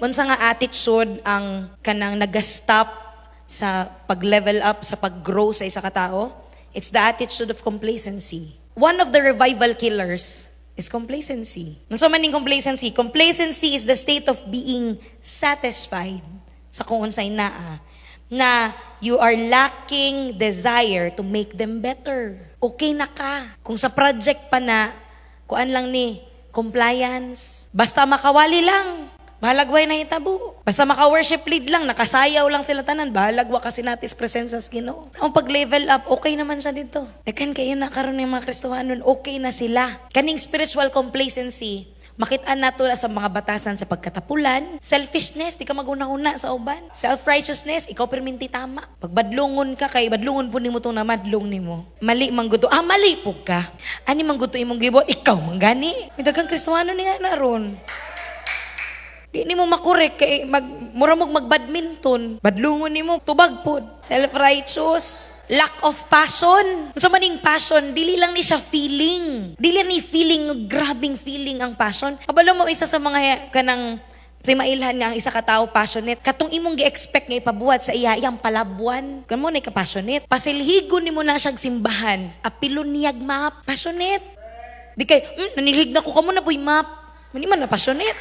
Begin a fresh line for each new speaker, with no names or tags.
Unsa nga attitude ang kanang nag-stop sa pag-level up, sa pag-grow sa isa ka tao? It's the attitude of complacency. One of the revival killers is complacency. Unsa man ning complacency? Complacency is the state of being satisfied sa kung unsay naa, na you are lacking desire to make them better. Okay na ka. Kung sa project pa na, kuan lang ni, compliance. Basta makawali lang. Bahalagway na hitabo. Basta maka-worship lead lang, nakasayaw lang sila tanan, bahalagwa kasi natis presensya sa Ginoo. Ang pag-level up, okay naman siya dito. Kan kayo na karon ng mga Kristohanon, okay na sila. Kaning spiritual complacency, makitaan nato sa mga batasan sa pagkatapulan. Selfishness, di ka maguna-una sa uban. Self-righteousness, ikaw perminti tama. Pag badlungon ka, kay badlungon po nimo itong namadlong nimo. Mali mangguto. Mali po ka. Ani mangguto imong gibo, ikaw manggani. May daghang Kristohanon ni nga na ron. Di ni mo makorek kay mura mo mag-badminton. Badlungon ni mo, tubag pod. Self-righteous. Lack of passion. Sa maning passion, dili lang ni siya feeling. Dili ni feeling, grabing feeling ang passion. Kabalo mo isa sa mga kanang mailhan nga ang isa ka tao passionate. Katong imong gi-expect nga ipabuhat sa iya, iyang palabuan. Kamo na ka passionate. Pasilhigon ni mo na siyang simbahan. Apilon niyag map. Passionate. Di kay, nanilhig na ko kamo na po'y map. Mani man na passionate.